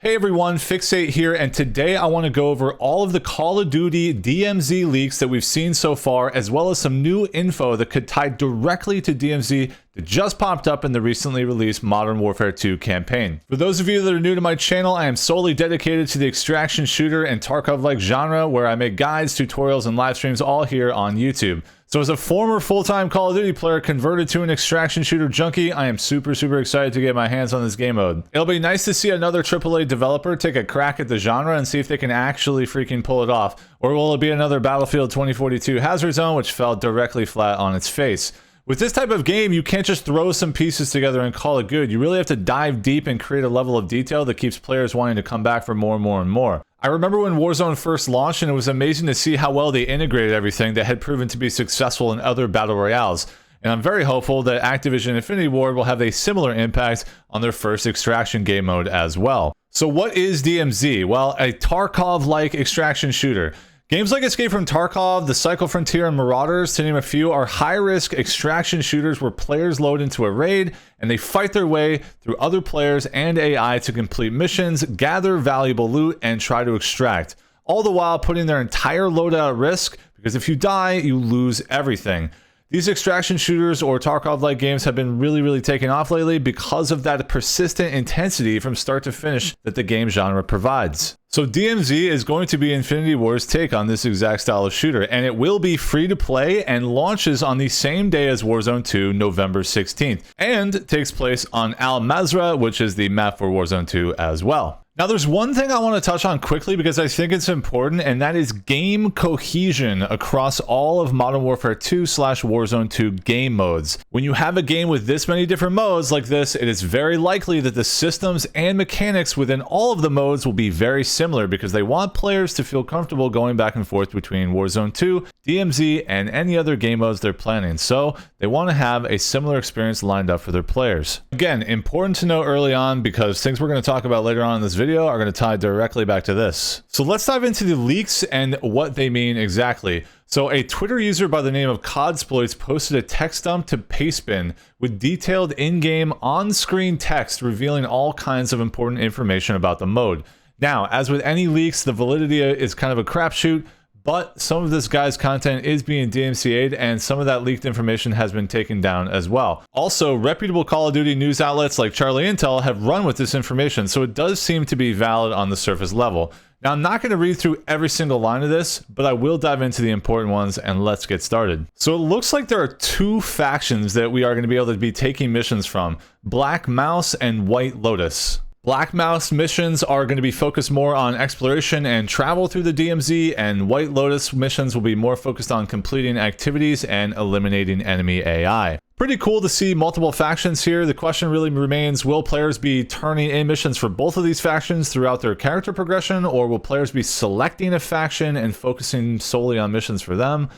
Hey everyone, Fixate here, and today I want to go over all of the Call of Duty DMZ leaks that we've seen so far, as well as some new info that could tie directly to DMZ that just popped up in the recently released Modern Warfare 2 campaign. For those of you that are new to my channel, I am solely dedicated to the extraction shooter and Tarkov-like genre, where I make guides, tutorials, and live streams all here on YouTube. So as a former full-time Call of Duty player converted to an extraction shooter junkie, I am super excited to get my hands on this game mode. It'll be nice to see another AAA developer take a crack at the genre and see if they can actually freaking pull it off. Or will it be another Battlefield 2042 Hazard Zone, which fell directly flat on its face? With this type of game, you can't just throw some pieces together and call it good. You really have to dive deep and create a level of detail that keeps players wanting to come back for more and more. I remember when Warzone first launched, and it was amazing to see how well they integrated everything that had proven to be successful in other battle royales. And I'm very hopeful that Activision Infinity Ward will have a similar impact on their first extraction game mode as well. So what is DMZ? Well, a Tarkov-like extraction shooter. Games like Escape from Tarkov, The Cycle Frontier, and Marauders, to name a few, are high-risk extraction shooters where players load into a raid and they fight their way through other players and AI to complete missions, gather valuable loot, and try to extract. All the while putting their entire loadout at risk, because if you die, you lose everything. These extraction shooters or Tarkov-like games have been really taking off lately because of that persistent intensity from start to finish that the game genre provides. So DMZ is going to be Infinity Ward's take on this exact style of shooter, and it will be free to play and launches on the same day as Warzone 2, November 16th, and takes place on Al Mazrah, which is the map for Warzone 2 as well. Now, there's one thing I want to touch on quickly because I think it's important, and that is game cohesion across all of Modern Warfare 2/Warzone 2 game modes. When you have a game with this many different modes like this, it is very likely that the systems and mechanics within all of the modes will be very similar because they want players to feel comfortable going back and forth between Warzone 2, DMZ, and any other game modes they're planning. So they want to have a similar experience lined up for their players. Again, important to know early on because things we're going to talk about later on in this video are going to tie directly back to this. So let's dive into the leaks and what they mean exactly. So a Twitter user by the name of CODsploits posted a text dump to Pastebin with detailed in-game on-screen text revealing all kinds of important information about the mode. Now, as with any leaks, the validity is kind of a crapshoot, but some of this guy's content is being DMCA'd and some of that leaked information has been taken down as well. Also, reputable Call of Duty news outlets like Charlie Intel have run with this information, so it does seem to be valid on the surface level. Now, I'm not going to read through every single line of this, but I will dive into the important ones and let's get started. So it looks like there are two factions that we are going to be able to be taking missions from: Black Mouse and White Lotus. Black Mouse missions are going to be focused more on exploration and travel through the DMZ, and White Lotus missions will be more focused on completing activities and eliminating enemy AI. Pretty cool to see multiple factions here. The question really remains, will players be turning in missions for both of these factions throughout their character progression, or will players be selecting a faction and focusing solely on missions for them?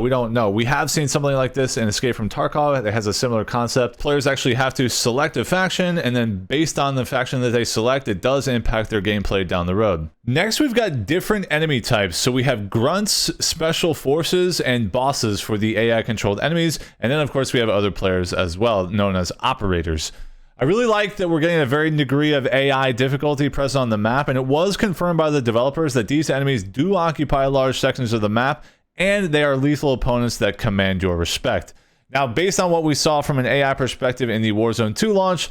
We don't know. We have seen something like this in Escape from Tarkov that has a similar concept. Players actually have to select a faction, and then based on the faction that they select, it does impact their gameplay down the road. Next, we've got different enemy types. So we have grunts, special forces, and bosses for the AI-controlled enemies. And then, of course, we have other players as well, known as operators. I really like that we're getting a varying degree of AI difficulty present on the map, and it was confirmed by the developers that these enemies do occupy large sections of the map, and they are lethal opponents that command your respect. Now, based on what we saw from an AI perspective in the Warzone 2 launch,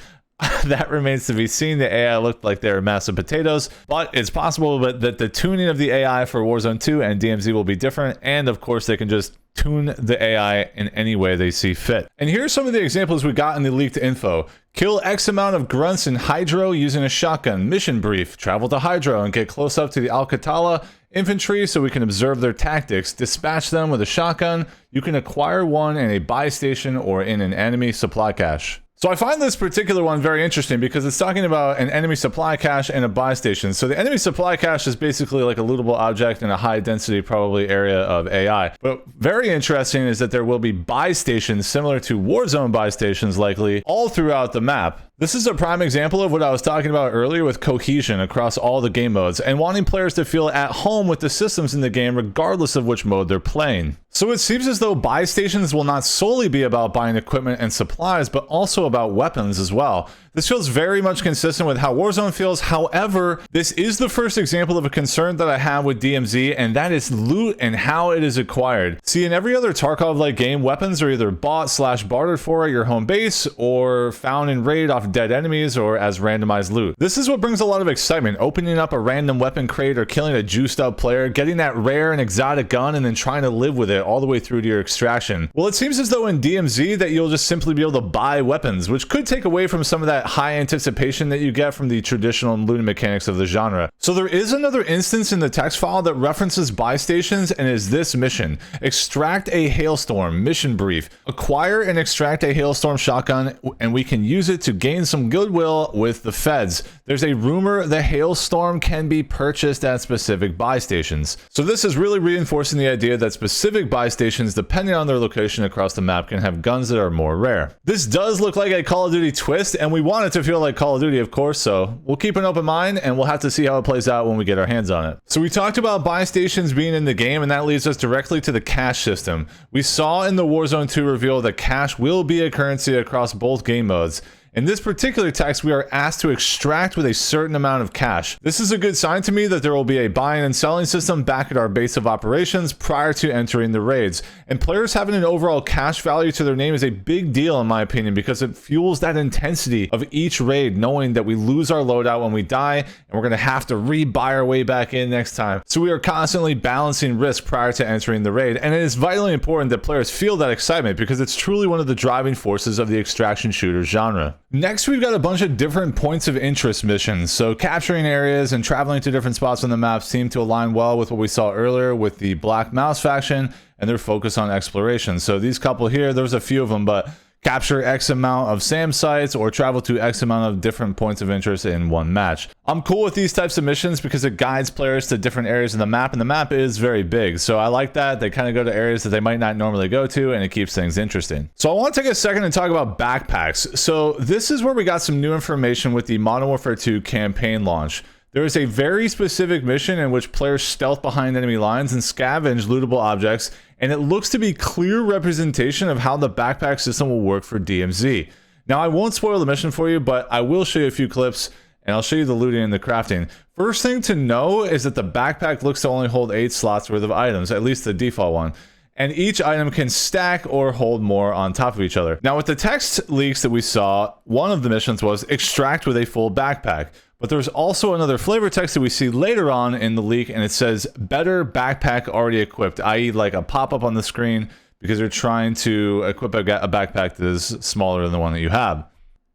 that remains to be seen. The AI looked like they were massive potatoes, but it's possible that the tuning of the AI for Warzone 2 and DMZ will be different, and of course they can just tune the AI in any way they see fit. And here's some of the examples we got in the leaked info. Kill X amount of grunts in Hydro using a shotgun. Mission brief. Travel to Hydro and get close up to the Al-Qatala infantry so we can observe their tactics. Dispatch them with a shotgun. You can acquire one in a buy station or in an enemy supply cache. So I find this particular one very interesting because it's talking about an enemy supply cache and a buy station. So the enemy supply cache is basically like a lootable object in a high density probably area of AI. But very interesting is that there will be buy stations similar to Warzone buy stations likely all throughout the map. This is a prime example of what I was talking about earlier with cohesion across all the game modes and wanting players to feel at home with the systems in the game regardless of which mode they're playing. So it seems as though buy stations will not solely be about buying equipment and supplies, but also about weapons as well. This feels very much consistent with how Warzone feels. However, this is the first example of a concern that I have with DMZ, and that is loot and how it is acquired. See, in every other Tarkov-like game, weapons are either bought/bartered for at your home base or found in raid off dead enemies or as randomized loot. This is what brings a lot of excitement, opening up a random weapon crate or killing a juiced up player, getting that rare and exotic gun, and then trying to live with it all the way through to your extraction. Well, it seems as though in DMZ that you'll just simply be able to buy weapons, which could take away from some of that high anticipation that you get from the traditional looting mechanics of the genre. So there is another instance in the text file that references buy stations and is this mission. Extract a hailstorm, mission brief. Acquire and extract a hailstorm shotgun and we can use it to gain some goodwill with the feds. There's a rumor the hailstorm can be purchased at specific buy stations. So this is really reinforcing the idea that specific buy stations, depending on their location across the map, can have guns that are more rare. This does look like a Call of Duty twist, and we want it to feel like Call of Duty, of course, so we'll keep an open mind and we'll have to see how it plays out when we get our hands on it. So we talked about buy stations being in the game, and that leads us directly to the cash system. We saw in the Warzone 2 reveal that cash will be a currency across both game modes. In this particular text, we are asked to extract with a certain amount of cash. This is a good sign to me that there will be a buying and selling system back at our base of operations prior to entering the raids. And players having an overall cash value to their name is a big deal in my opinion, because it fuels that intensity of each raid, knowing that we lose our loadout when we die and we're going to have to re-buy our way back in next time. So we are constantly balancing risk prior to entering the raid, and it is vitally important that players feel that excitement because it's truly one of the driving forces of the extraction shooter genre. Next, we've got a bunch of different points of interest missions. So capturing areas and traveling to different spots on the map seem to align well with what we saw earlier with the Black Mouse faction and their focus on exploration. So these couple here, there's a few of them, but capture X amount of SAM sites or travel to X amount of different points of interest in one match. I'm cool with these types of missions because it guides players to different areas of the map, and the map is very big. So I like that. They kind of go to areas that they might not normally go to, and it keeps things interesting. So I want to take a second and talk about backpacks. So this is where we got some new information with the Modern Warfare 2 campaign launch. There is a very specific mission in which players stealth behind enemy lines and scavenge lootable objects, and it looks to be clear representation of how the backpack system will work for DMZ. Now, I won't spoil the mission for you, but I will show you a few clips, and I'll show you the looting and the crafting. First thing to know is that the backpack looks to only hold 8 slots worth of items, at least the default one. And each item can stack or hold more on top of each other. Now, with the text leaks that we saw, one of the missions was extract with a full backpack. But there's also another flavor text that we see later on in the leak, and it says better backpack already equipped, i.e. like a pop-up on the screen because you're trying to equip a backpack that is smaller than the one that you have.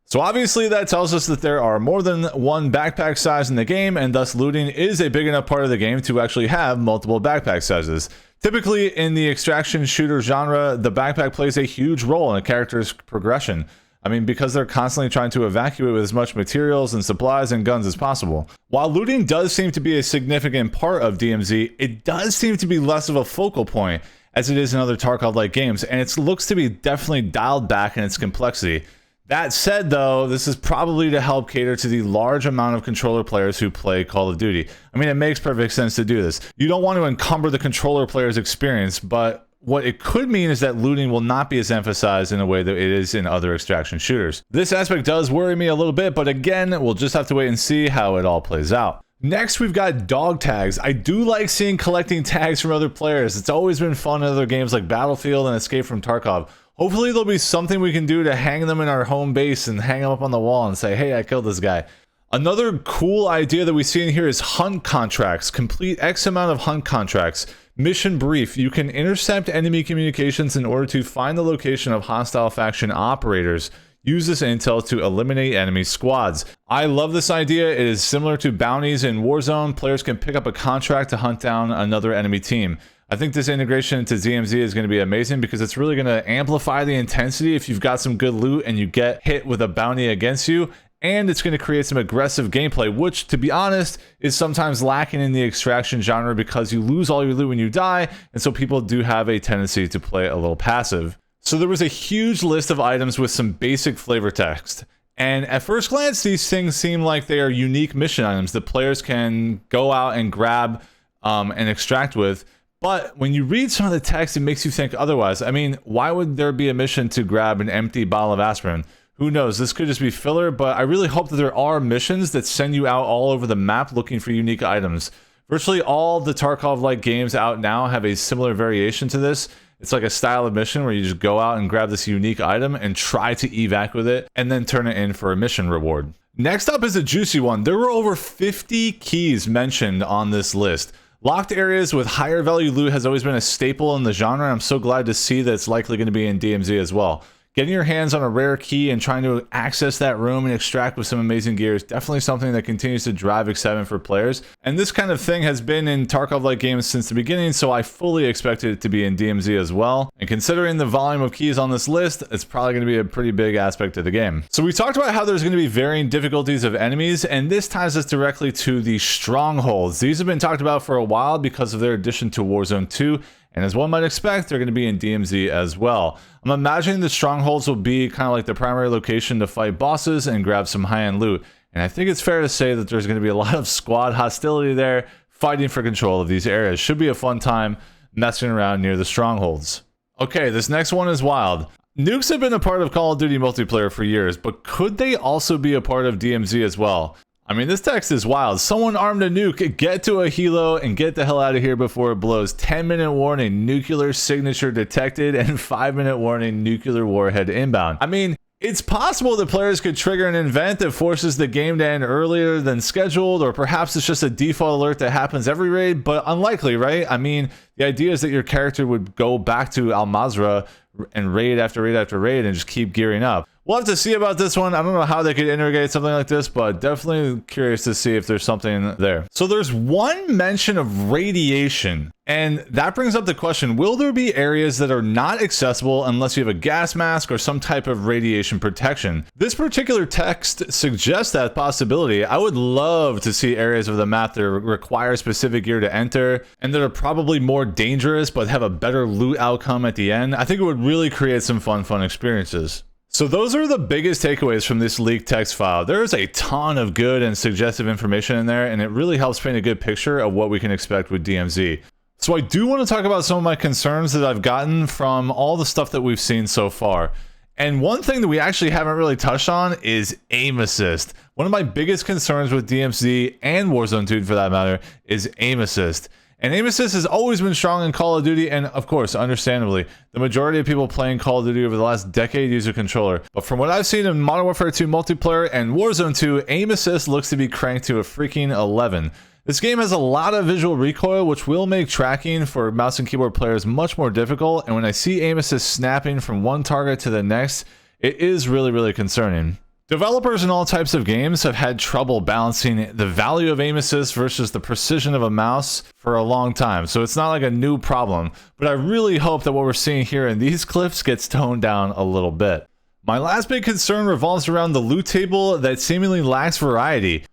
So obviously that tells us that there are more than one backpack size in the game, and thus looting is a big enough part of the game to actually have multiple backpack sizes. Typically in the extraction shooter genre, the backpack plays a huge role in a character's progression. I mean, because they're constantly trying to evacuate with as much materials and supplies and guns as possible. While looting does seem to be a significant part of DMZ, it does seem to be less of a focal point as it is in other Tarkov-like games, and it looks to be definitely dialed back in its complexity. That said, though, this is probably to help cater to the large amount of controller players who play Call of Duty. I mean, it makes perfect sense to do this. You don't want to encumber the controller player's experience, but what it could mean is that looting will not be as emphasized in a way that it is in other extraction shooters. This aspect does worry me a little bit, but again, we'll just have to wait and see how it all plays out. Next, we've got dog tags. I do like seeing collecting tags from other players. It's always been fun in other games like Battlefield and Escape from Tarkov. Hopefully there'll be something we can do to hang them in our home base and hang them up on the wall and say, hey, I killed this guy. Another cool idea that we see in here is hunt contracts. Complete X amount of hunt contracts. Mission brief. You can intercept enemy communications in order to find the location of hostile faction operators. Use this intel to eliminate enemy squads. I love this idea. It is similar to bounties in Warzone. Players can pick up a contract to hunt down another enemy team. I think this integration into DMZ is going to be amazing because it's really going to amplify the intensity if you've got some good loot and you get hit with a bounty against you. And it's going to create some aggressive gameplay, which, to be honest, is sometimes lacking in the extraction genre because you lose all your loot when you die, and so people do have a tendency to play a little passive. So there was a huge list of items with some basic flavor text. And at first glance, these things seem like they are unique mission items that players can go out and grab and extract with. But when you read some of the text, it makes you think otherwise. I mean, why would there be a mission to grab an empty bottle of aspirin? Who knows? This could just be filler, but I really hope that there are missions that send you out all over the map looking for unique items. Virtually all the Tarkov-like games out now have a similar variation to this. It's like a style of mission where you just go out and grab this unique item and try to evac with it, and then turn it in for a mission reward. Next up is a juicy one. There were over 50 keys mentioned on this list. Locked areas with higher value loot has always been a staple in the genre, and I'm so glad to see that it's likely going to be in DMZ as well. Getting your hands on a rare key and trying to access that room and extract with some amazing gear is definitely something that continues to drive excitement for players. And this kind of thing has been in Tarkov-like games since the beginning, so I fully expected it to be in DMZ as well. And considering the volume of keys on this list, it's probably going to be a pretty big aspect of the game. So we talked about how there's going to be varying difficulties of enemies, and this ties us directly to the strongholds. These have been talked about for a while because of their addition to Warzone 2. And as one might expect, they're going to be in DMZ as well. I'm imagining the strongholds will be kind of like the primary location to fight bosses and grab some high-end loot. And I think it's fair to say that there's going to be a lot of squad hostility there, fighting for control of these areas. Should be a fun time messing around near the strongholds. Okay, this next one is wild. Nukes have been a part of Call of Duty multiplayer for years, but could they also be a part of DMZ as well? I mean, this text is wild. Someone armed a nuke, get to a helo and get the hell out of here before it blows. 10-minute warning, nuclear signature detected, and 5-minute warning, nuclear warhead inbound. I mean, it's possible that players could trigger an event that forces the game to end earlier than scheduled, or perhaps it's just a default alert that happens every raid, but unlikely, right? I mean, the idea is that your character would go back to Al Mazrah and raid after raid after raid and just keep gearing up. We'll have to see about this one. I don't know how they could integrate something like this, but definitely curious to see if there's something there. So there's one mention of radiation, and that brings up the question, will there be areas that are not accessible unless you have a gas mask or some type of radiation protection? This particular text suggests that possibility. I would love to see areas of the map that require specific gear to enter and that are probably more dangerous but have a better loot outcome at the end. I think it would really create some fun experiences. So those are the biggest takeaways from this leaked text file. There's a ton of good and suggestive information in there, and it really helps paint a good picture of what we can expect with DMZ. So I do want to talk about some of my concerns that I've gotten from all the stuff that we've seen so far. And one thing that we actually haven't really touched on is aim assist. One of my biggest concerns with DMZ and Warzone 2 for that matter is aim assist. And aim assist has always been strong in Call of Duty, and of course, understandably, the majority of people playing Call of Duty over the last decade use a controller. But from what I've seen in Modern Warfare 2 multiplayer and Warzone 2, aim assist looks to be cranked to a freaking 11. This game has a lot of visual recoil, which will make tracking for mouse and keyboard players much more difficult, and when I see aim assist snapping from one target to the next, it is really concerning. Developers in all types of games have had trouble balancing the value of aim assist versus the precision of a mouse for a long time, so it's not like a new problem, but I really hope that what we're seeing here in these clips gets toned down a little bit. My last big concern revolves around the loot table that seemingly lacks variety.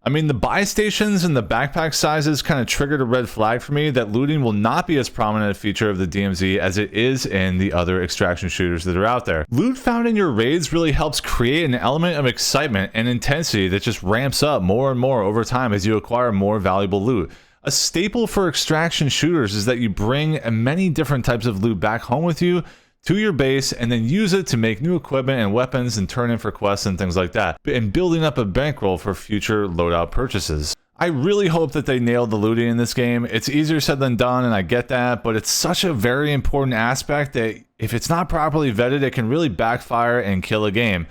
I mean, the buy stations and the backpack sizes kind of triggered a red flag for me that looting will not be as prominent a feature of the DMZ as it is in the other extraction shooters that are out there. Loot found in your raids really helps create an element of excitement and intensity that just ramps up more and more over time as you acquire more valuable loot. A staple for extraction shooters is that you bring many different types of loot back home with you to your base and then use it to make new equipment and weapons and turn in for quests and things like that, and building up a bankroll for future loadout purchases. I really hope that they nailed the looting in this game. It's easier said than done, and I get that, but it's such a very important aspect that if it's not properly vetted, it can really backfire and kill a game.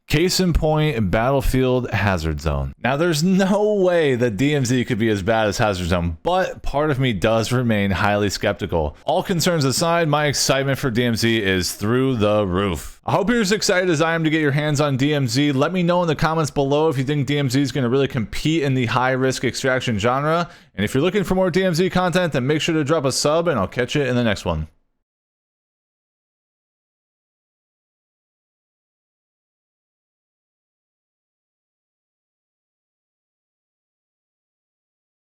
Case in point, Battlefield Hazard Zone. Now, there's no way that DMZ could be as bad as Hazard Zone, but part of me does remain highly skeptical. All concerns aside, my excitement for DMZ is through the roof. I hope you're as excited as I am to get your hands on DMZ. Let me know in the comments below if you think DMZ is going to really compete in the high-risk extraction genre. And if you're looking for more DMZ content, then make sure to drop a sub, and I'll catch you in the next one.